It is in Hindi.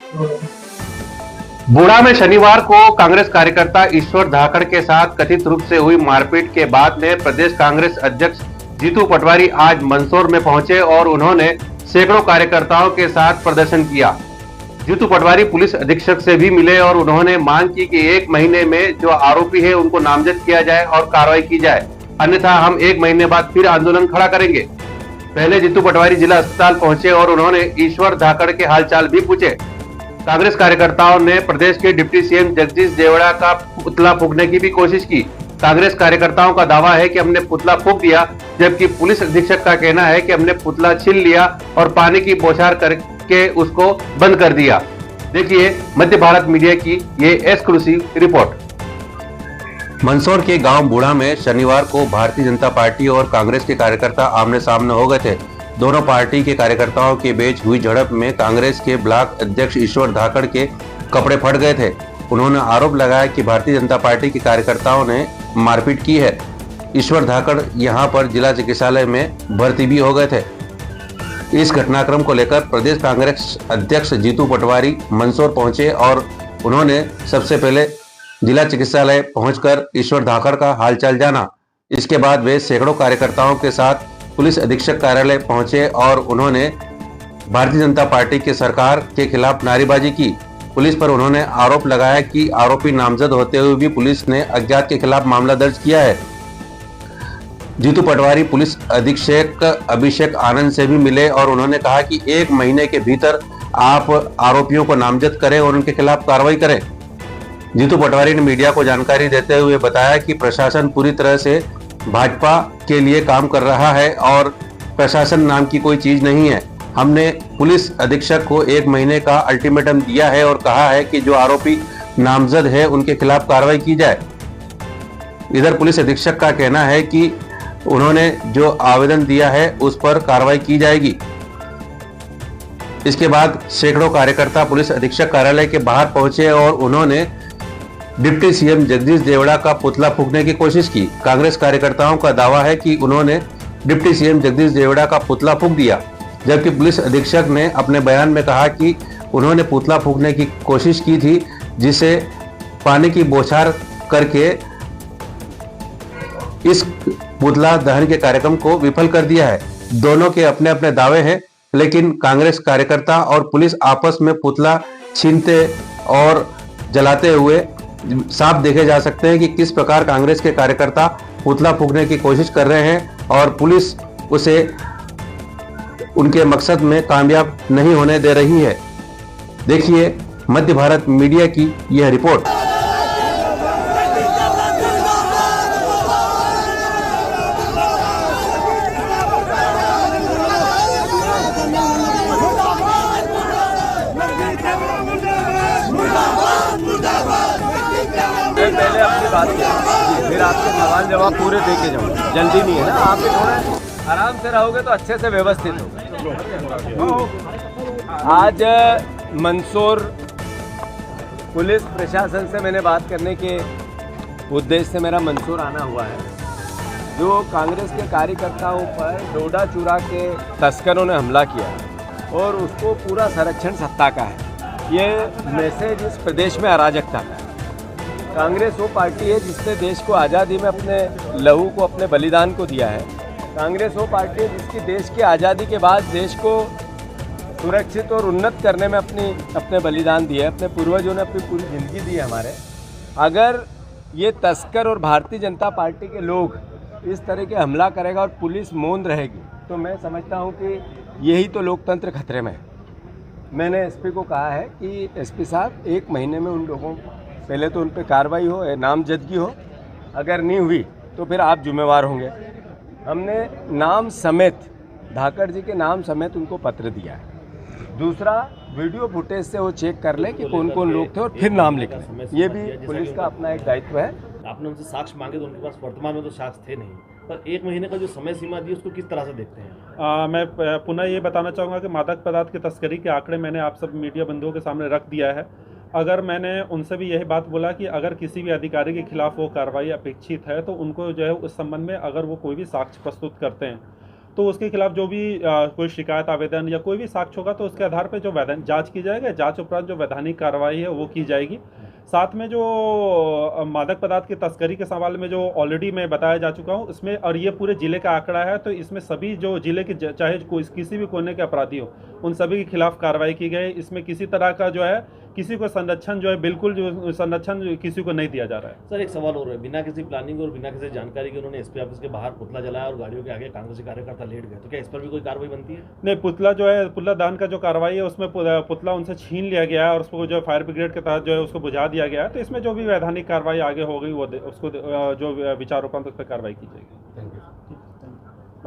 बूढ़ा में शनिवार को कांग्रेस कार्यकर्ता ईश्वर धाकड़ के साथ कथित रूप से हुई मारपीट के बाद में प्रदेश कांग्रेस अध्यक्ष जीतू पटवारी आज मंदसौर में पहुंचे और उन्होंने सैकड़ों कार्यकर्ताओं के साथ प्रदर्शन किया। जीतू पटवारी पुलिस अधीक्षक से भी मिले और उन्होंने मांग की कि 1 महीने में जो आरोपी है उनको नामजद किया जाए और कार्रवाई की जाए, अन्यथा हम 1 महीने बाद फिर आंदोलन खड़ा करेंगे। पहले जीतू पटवारी जिला अस्पताल पहुंचे और उन्होंने ईश्वर धाकड़ के हालचाल भी पूछे। कांग्रेस कार्यकर्ताओं ने प्रदेश के डिप्टी सीएम जगदीश देवड़ा का पुतला फूंकने की भी कोशिश की। कांग्रेस कार्यकर्ताओं का दावा है कि हमने पुतला फूंक दिया, जबकि पुलिस अधीक्षक का कहना है कि हमने पुतला छीन लिया और पानी की बौछार करके उसको बंद कर दिया। देखिए मध्य भारत मीडिया की ये एक्सक्लूसिव रिपोर्ट। मंदसौर के गांव बूढ़ा में शनिवार को भारतीय जनता पार्टी और कांग्रेस के कार्यकर्ता आमने सामने हो गए थे। दोनों पार्टी के कार्यकर्ताओं के बीच हुई झड़प में कांग्रेस के ब्लॉक अध्यक्ष ईश्वर धाकड़ के कपड़े फट गए थे। उन्होंने आरोप लगाया कि भारतीय जनता पार्टी के कार्यकर्ताओं ने मारपीट की है। ईश्वर धाकड़ यहां पर जिला चिकित्सालय में भर्ती भी हो गए थे। इस घटनाक्रम को लेकर प्रदेश कांग्रेस अध्यक्ष जीतू पटवारी मंदसौर पहुंचे और उन्होंने सबसे पहले जिला चिकित्सालय पहुंचकर ईश्वर धाकड़ का हालचाल जाना। इसके बाद वे सैकड़ों कार्यकर्ताओं के साथ पुलिस अधीक्षक कार्यालय पहुंचे और उन्होंने भारतीय जनता पार्टी की सरकार के खिलाफ नारेबाजी की। पुलिस पर उन्होंने आरोप लगाया कि आरोपी नामजद होते हुए भी पुलिस ने अज्ञात के खिलाफ मामला दर्ज किया है। जीतू पटवारी पुलिस अधीक्षक अभिषेक आनंद से भी मिले और उन्होंने कहा कि 1 महीने के भीतर आप आरोपियों को नामजद करें और उनके खिलाफ कार्रवाई करें। जीतू पटवारी ने मीडिया को जानकारी देते हुए बताया कि प्रशासन पूरी तरह से भाजपा के लिए काम कर रहा है और प्रशासन नाम की कोई चीज नहीं है। हमने पुलिस अधीक्षक को 1 महीने का अल्टीमेटम दिया है और कहा है कि जो आरोपी नामजद है उनके खिलाफ कार्रवाई की जाए। इधर पुलिस अधीक्षक का कहना है कि उन्होंने जो आवेदन दिया है उस पर कार्रवाई की जाएगी। इसके बाद सैकड़ों कार्यकर्ता पुलिस अधीक्षक कार्यालय के बाहर पहुंचे और उन्होंने डिप्टी सीएम जगदीश देवड़ा का पुतला फूंकने की कोशिश की। कांग्रेस कार्यकर्ताओं का दावा है कि उन्होंने डिप्टी सीएम जगदीश देवड़ा का पुतला फूंक दिया, जबकि पुलिस अधीक्षक ने अपने बयान में कहा कि उन्होंने पुतला फूंकने की कोशिश की थी, जिसे पानी की बौछार करके इस पुतला दहन के कार्यक्रम को विफल कर दिया है। दोनों के अपने अपने दावे हैं, लेकिन कांग्रेस कार्यकर्ता और पुलिस आपस में पुतला छीनते और जलाते हुए साफ देखे जा सकते हैं कि किस प्रकार कांग्रेस के कार्यकर्ता पुतला फूंकने की कोशिश कर रहे हैं और पुलिस उसे उनके मकसद में कामयाब नहीं होने दे रही है। देखिए मध्य भारत मीडिया की यह रिपोर्ट। पहले अपनी बात करें, फिर आपके सवाल जवाब पूरे दे के जाऊँ। जल्दी नहीं है ना, आप भी थोड़ा आराम से रहोगे तो अच्छे से व्यवस्थित होगा। आज मंदसौर पुलिस प्रशासन से मैंने बात करने के उद्देश्य से मेरा मंदसौर आना हुआ है। जो कांग्रेस के कार्यकर्ताओं पर डोडा चूरा के तस्करों ने हमला किया और उसको पूरा संरक्षण सत्ता का है। ये मैसेज इस प्रदेश में अराजकता का है। कांग्रेस वो पार्टी है जिसने देश को आज़ादी में अपने लहू को, अपने बलिदान को दिया है। कांग्रेस वो पार्टी है जिसकी देश की आज़ादी के बाद देश को सुरक्षित और उन्नत करने में अपने बलिदान दिए, अपने पूर्वजों ने अपनी पूरी ज़िंदगी दी है हमारे। अगर ये तस्कर और भारतीय जनता पार्टी के लोग इस तरह के हमला करेगा और पुलिस मौन रहेगी, तो मैं समझता हूँ कि यही तो लोकतंत्र खतरे में है। मैंने एसपी को कहा है कि एसपी साहब 1 महीने में उन लोगों पहले तो उन पर कार्रवाई हो, नामजदगी हो, अगर नहीं हुई तो फिर आप जिम्मेवार होंगे। हमने नाम समेत, धाकड़ जी के नाम समेत उनको पत्र दिया है। दूसरा, वीडियो फुटेज से वो चेक कर ले कि कौन कौन लोग थे और फिर नाम लिख लें। ये भी पुलिस का अपना एक दायित्व है। आपने उनसे साक्ष्य मांगे तो उनके पास वर्तमान में तो साक्ष्य थे नहीं, पर 1 महीने का जो समय सीमा दी उसको किस तरह से देखते हैं? मैं पुनः ये बताना चाहूँगा कि मादक पदार्थ की तस्करी के आंकड़े मैंने आप सब मीडिया बंधुओं के सामने रख दिया है। अगर मैंने उनसे भी यही बात बोला कि अगर किसी भी अधिकारी के खिलाफ वो कार्रवाई अपेक्षित है तो उनको जो है उस संबंध में अगर वो कोई भी साक्ष्य प्रस्तुत करते हैं तो उसके खिलाफ जो भी कोई शिकायत आवेदन या कोई भी साक्ष्य होगा तो उसके आधार पर जो जांच की जाएगी, जांच उपरांत जो वैधानिक कार्रवाई है वो की जाएगी। साथ में जो मादक पदार्थ की तस्करी के सवाल में जो ऑलरेडी मैं बताया जा चुका हूँ इसमें, और ये पूरे जिले का आंकड़ा है, तो इसमें सभी जो जिले के चाहे किसी भी कोने के अपराधी हो उन सभी के खिलाफ कार्रवाई की गई। इसमें किसी तरह का जो है किसी को संरक्षण जो है बिल्कुल जो संरक्षण किसी को नहीं दिया जा रहा है। सर एक सवाल और है, बिना किसी प्लानिंग और बिना किसी जानकारी के उन्होंने एसपी ऑफिस के बाहर पुतला जलाया और गाड़ियों के आगे कांग्रेसी कार्यकर्ता लेट गए, तो क्या इस पर भी कोई कार्रवाई बनती है? नहीं, पुतला जो है, पुतला दान का जो कार्रवाई है उसमें पुतला उनसे छीन लिया गया है और उसको जो फायर ब्रिगेड के तहत जो है उसको बुझा दिया गया है। तो इसमें जो भी वैधानिक कार्रवाई आगे हो गई वो उसको जो विचार उपरांत उस पर कार्रवाई की जाएगी।